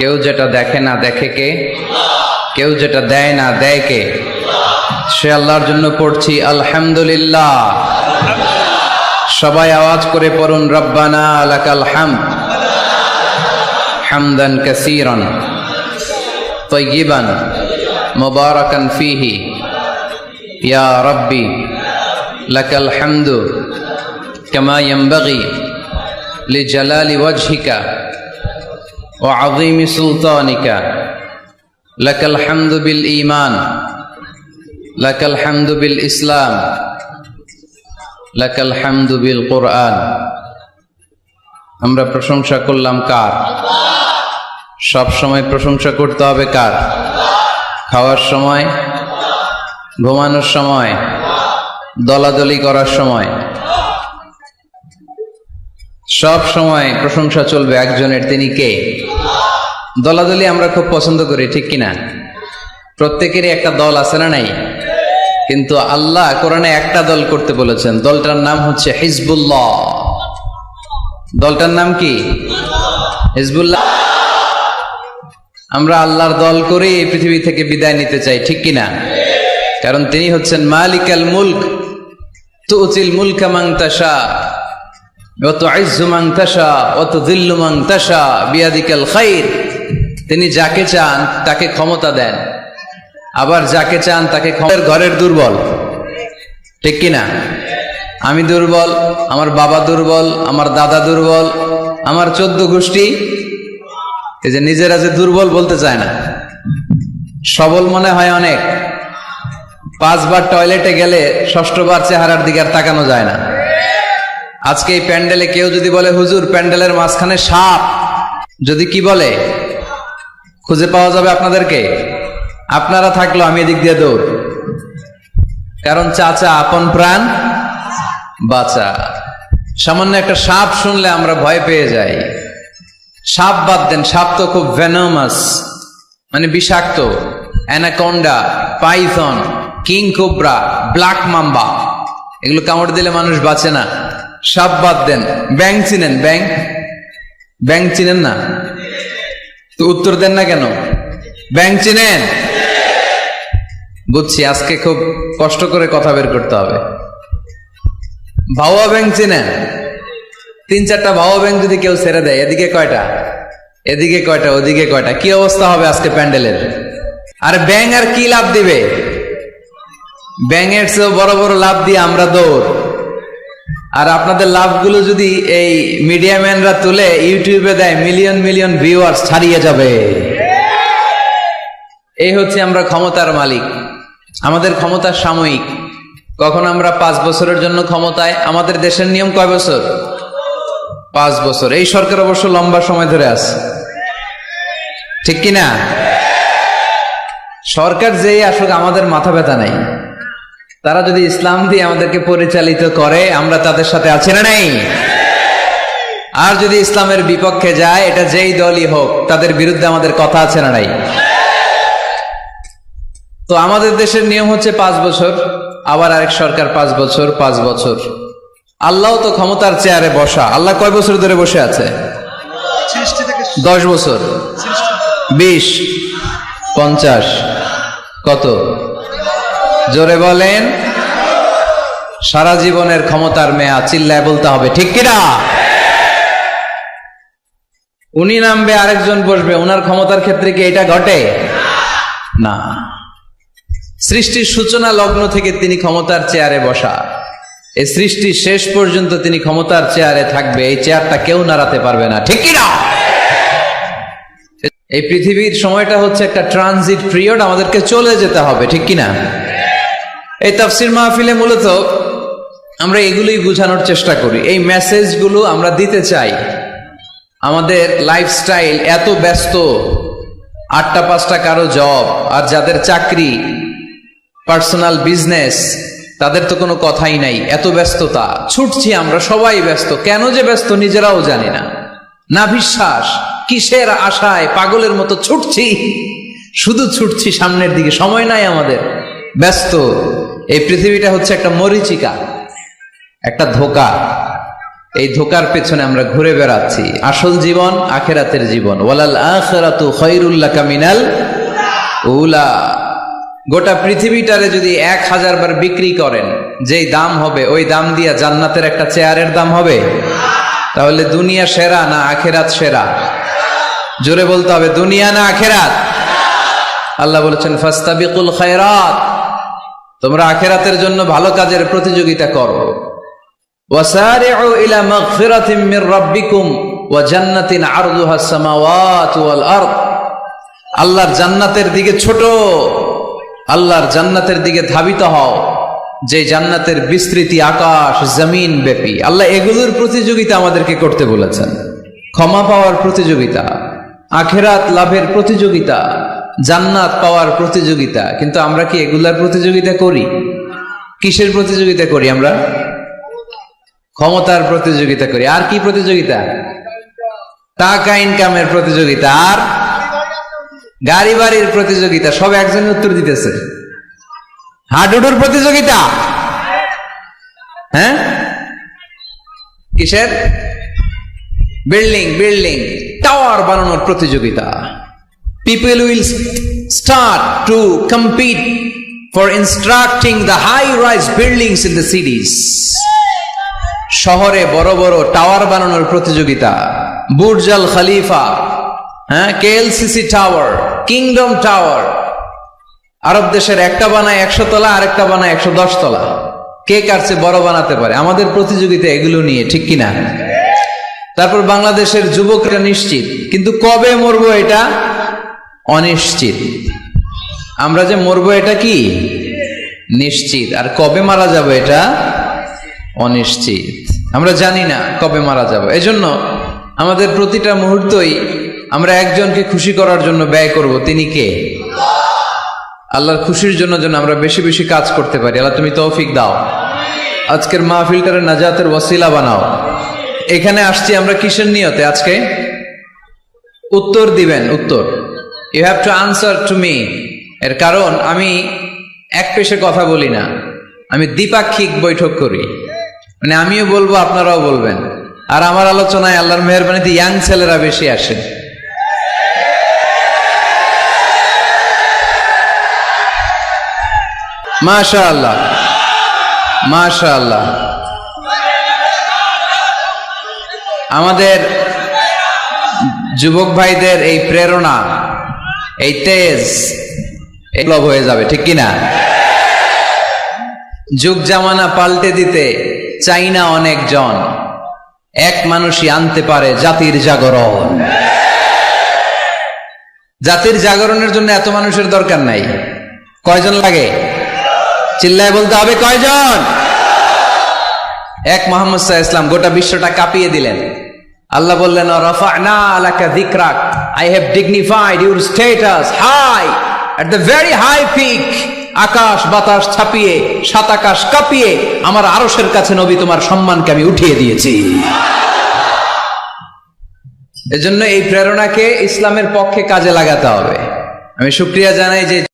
কেউ যেটা দেখে না দেখে কে? কেউ যেটা দেয় না দেয় কে? সে আল্লাহর জন্য পড়ছি আলহামদুলিল্লাহ। সবাই আওয়াজ করে পড়ুন রব্বানা লাকাল হামদ হামদান কাসীরান তাইয়িবান মুবারাকান ফীহি ইয়া রাব্বি লাকাল হামদু কামা ইয়ানবাগি লিজালালি ওয়াজহিকা وعظيم سلطانك لك الحمد بالإيمان لك الحمد بالإسلام لك الحمد بالقرآن। আমরা প্রশংসা করলাম কার? সব সময় প্রশংসা করতে হবে কার? খাওয়ার সময়, ঘুমানোর সময়, দলাদলি করার সময়, সব সময় প্রশংসা চলবে একজনের। তিনি কে? দলাদলি আমরা খুব পছন্দ করি, ঠিক কিনা? প্রত্যেকেরই একটা দল আছে না নাই? কিন্তু আল্লাহ কোরআনে একটা দল করতে বলেছেন, দলটার নাম হচ্ছে হিজবুল্লাহ। দলটার নাম কি? হিজবুল্লাহ। আমরা আল্লাহর দল করে এই পৃথিবী থেকে বিদায় নিতে চাই, ঠিক কিনা? কারণ তিনি হচ্ছেন মালিকাল মুলক, তুতিল মুলকা মান তাশা ওয়া তুইজ্জু মান তাশা ওয়া তুযিল্লু মান তাশা বিয়াদিকাল খাইর। তিনি যাকে চান তাকে ক্ষমতা দেন, আবার যাকে চান তাকে ঘরের দুর্বল, ঠিক কিনা? আমি দুর্বল, আমার বাবা দুর্বল, আমার দাদা দুর্বল, আমার 14 গোষ্ঠী এই যে নিজেরা যে দুর্বল বলতে চায় না, সবল মনে হয় অনেক। 5 বার টয়লেটে গেলে 6ষ্ঠ বার চেহারার দিকে আর তাকানো যায় না। আজকে এই প্যান্ডেলে কেউ যদি বলে হুজুর প্যান্ডেলের মাঝখানে সাপ, যদি কি বলে খুঁজে পাওয়া যাবে আপনাদেরকে? আপনারা থাকলো আমি এদিক দিয়ে দৌড়, কারণ চাচা আপন প্রাণ বাঁচা। সামান্য একটা সাপ শুনলে আমরা ভয় পেয়ে যাই। সাপ বাদ দেন, সাপ তো খুব ভেনোমাস, মানে বিষাক্ত। Anaconda, Python, king cobra, black mamba, এগুলো কামড় দিলে মানুষ বাঁচে না। সাপ বাদ দেন, ব্যাং চিনেন? ব্যাং চিনেন না তো উত্তর দেন না কেন? ব্যাং চিনেন? বুঝছি, আজকে খুব কষ্ট করে কথা বের করতে হবে। ভাওয়া ব্যাং চিনেন? 3-4টা ভাওয়া ব্যাং যদি কেউ ছেড়ে দেয়, এদিকে কয়টা, এদিকে কয়টা, ওদিকে কয়টা, কি অবস্থা হবে আজকে প্যান্ডেলের? আর ব্যাং আর কি লাভ দিবে? ব্যাঙের চেয়েও বড় বড় লাভ দিয়ে আমরা দৌড়। আর আপনাদের লাভগুলো যদি এই মিডিয়া ম্যানরা তুলে ইউটিউবে দেয়, মিলিয়ন মিলিয়ন ভিউয়ার্স ছাড়িয়ে যাবে। এই হচ্ছে আমরা ক্ষমতার মালিক। আমাদের ক্ষমতা সাময়িক। কখন আমরা 5 বছরের জন্য ক্ষমতায়। আমাদের দেশের নিয়ম কয় বছর? 5 বছর। এই সরকার অবশ্য লম্বা সময় ধরে আছে, ঠিক কিনা? সরকার যেই আসুক আমাদের মাথা ব্যথা নাই। তারা যদি ইসলাম দিয়ে আমাদেরকে পরিচালিত করে, আমরা তাদের সাথে আছি না নাই? আর যদি ইসলামের বিপক্ষে যায়, এটা যেই দলই হোক, তাদের বিরুদ্ধে আমাদের কথা আছে না নাই? তো আমাদের দেশের নিয়ম হচ্ছে 5 বছর, আবার আরেক সরকার 5 বছর, 5 বছর। আল্লাহ তো ক্ষমতার চেয়ারে বসা। আল্লাহ কয় বছর ধরে বসে আছে? 10 বছর, 20, 50, কত? জোরে বলেন। সারা জীবনের ক্ষমতার মেয়াদ, চিল্লায় বলতে হবে, ঠিক কিনা? উনি নামবে, আরেকজন বসবে, উনার ক্ষমতার ক্ষেত্রে কি এটা ঘটে? না। সৃষ্টির সূচনা লগ্ন থেকে তিনি ক্ষমতার চেয়ারে বসা। এই সৃষ্টির শেষ পর্যন্ত তিনি ক্ষমতার চেয়ারে থাকবে। এই চেয়ারটা কেউ নাড়াতে পারবে না, ঠিক কিনা? এই পৃথিবীর সময়টা হচ্ছে একটা ট্রানজিট পিরিয়ড, আমাদেরকে চলে যেতে হবে, ঠিক কিনা? এই তাফসির মাহফিলে মূলত আমরা এগুলোই বোঝানোর চেষ্টা করি। এই মেসেজগুলো আমরা দিতে চাই। আমাদের লাইফস্টাইল এত ব্যস্ত, 8টা 5টা কারো জব, আর যাদের চাকরি, পার্সোনাল বিজনেস, তাদের তো কোনো কথাই নাই। এত ব্যস্ততা, ছুটছি আমরা, সবাই ব্যস্ত। কেন যে ব্যস্ত নিজেরাও জানি না। না বিশ্বাস, কিসের আশায় পাগলের মতো ছুটছি, শুধু ছুটছি সামনের দিকে, সময় নাই আমাদের, ব্যস্ত। এই পৃথিবীটা হচ্ছে একটা মরীচিকা, একটা ধোঁকা। এই ধোকার পেছনে আমরা ঘুরে বেড়াচ্ছি। আসল জীবন আখিরাতের জীবন। ওয়ালাল আখিরাতু খায়রুল লাকা মিনাল উলা। গোটা পৃথিবীটারে যদি 1000 বার বিক্রি করেন, যেই দাম হবে ওই দাম দিয়া জান্নাতের একটা চেয়ারের দাম হবে? তাহলে দুনিয়া সেরা না আখিরাত সেরা? জোরে বলতে হবে, দুনিয়া না আখিরাত? আল্লাহ বলেছেন ফাস্তাবিকুল খায়রাত, তোমরা আখিরাতের জন্য ভালো কাজের প্রতিযোগিতা করো। ওয়াসারিউ ইলা মাগফিরাতিম মির রাব্বিকুম ওয়া জান্নাতিন আরদুহা সামাওয়াতু ওয়াল আরদ। আল্লাহর জান্নাতের দিকে ছোট, আল্লাহর জান্নাতের দিকে ধাবিত হও, যে জান্নাতের বিস্তৃতি আকাশ জমিন ব্যাপী। আল্লাহ এগুলোর প্রতিযোগিতা আমাদেরকে করতে বলেছেন। ক্ষমা পাওয়ার প্রতিযোগিতা, আখিরাত লাভের প্রতিযোগিতা, জান্নাত পাওয়ার প্রতিযোগিতা। কিন্তু আমরা কি এগুলার প্রতিযোগিতা করি? কিসের প্রতিযোগিতা করি আমরা? ক্ষমতার প্রতিযোগিতা করি। আর কি প্রতিযোগিতা? টাকা ইনকামের প্রতিযোগিতা, আর গাড়ি বাড়ির প্রতিযোগিতা। সব একজনের উত্তর দিতেছে। হাডুডুর প্রতিযোগিতা। হ্যাঁ, কিসের? বিল্ডিং বিল্ডিং টাওয়ার বানানোর প্রতিযোগিতা। People will start to compete for constructing the high-rise buildings in the cities. শহরে বড় বড় টাওয়ার বানানোর প্রতিযোগিতা। বুর্জ আল খলিফা, হ্যাঁ, KLCC টাওয়ার, কিংডম টাওয়ার। আরব দেশের একটা বানায় 100 তলা, আরেকটা বানায় 110 তলা। কে কার চেয়ে বড় বানাতে পারে? আমাদের প্রতিযোগিতা এগুলো নিয়ে, ঠিক কিনা? তারপর বাংলাদেশের যুবকরা নিশ্চিত, কিন্তু কবে মরবো এটা অনিশ্চিত। আমরা যে মরবো এটা কি নিশ্চিত, আর কবে মারা যাবো এটা অনিশ্চিত। আমরা জানি না কবে মারা যাবো। এজন্য আমাদের প্রতিটা মুহূর্তই আমরা একজনকে খুশি করার জন্য ব্যয় করব। তিনি কে? আল্লাহর খুশির জন্য যেন আমরা বেশি বেশি কাজ করতে পারি। আল্লাহ তুমি তৌফিক দাও। আজকের মাহফিলটারে নাজাতের ওয়াসিলা বানাও। এখানে আসছি আমরা কিসের নিয়তে? আজকে উত্তর দিবেন, উত্তর। You have to answer to me. এর কারণ আমি এক পেশে কথা বলি না, আমি দ্বিপাক্ষিক বৈঠক করি। মানে আমিও বলবো, আপনারাও বলবেন। আর আমার আলোচনায় আল্লাহর মেহেরবানিতে ইয়াং ছেলেরা বেশি আসে। মাশাআল্লাহ, মাশাআল্লাহ। আমাদের যুবক ভাইদের এই প্রেরণা, এই তেজ এগুলো হয়ে যাবে, ঠিক কিনা? যুগ জামানা পাল্টে দিতে চাই না অনেকজন, এক মানুষই আনতে পারে জাতির জাগরণ। জাতির জাগরণের জন্য এত মানুষের দরকার নাই। কয়জন লাগে? চিল্লায় বলতে হবে, কয়জন? এক মুহাম্মদ সাল্লাল্লাহু আলাইহি ওয়াসাল্লাম গোটা বিশ্বটা কাঁপিয়ে দিলেন। আল্লাহ বললেন, রাফা'না লাকা যিকরাক, I have dignified your status high at the very high peak. আকাশ বাতাস ছাপিয়ে, সাত আকাশ কাঁপিয়ে আমার আরশের কাছে নবী তোমার সম্মানকে আমি উঠিয়ে দিয়েছি। এজন্য এই প্রেরণাকে ইসলামের পক্ষে কাজে লাগাতে হবে। আমি শুকরিয়া জানাই যে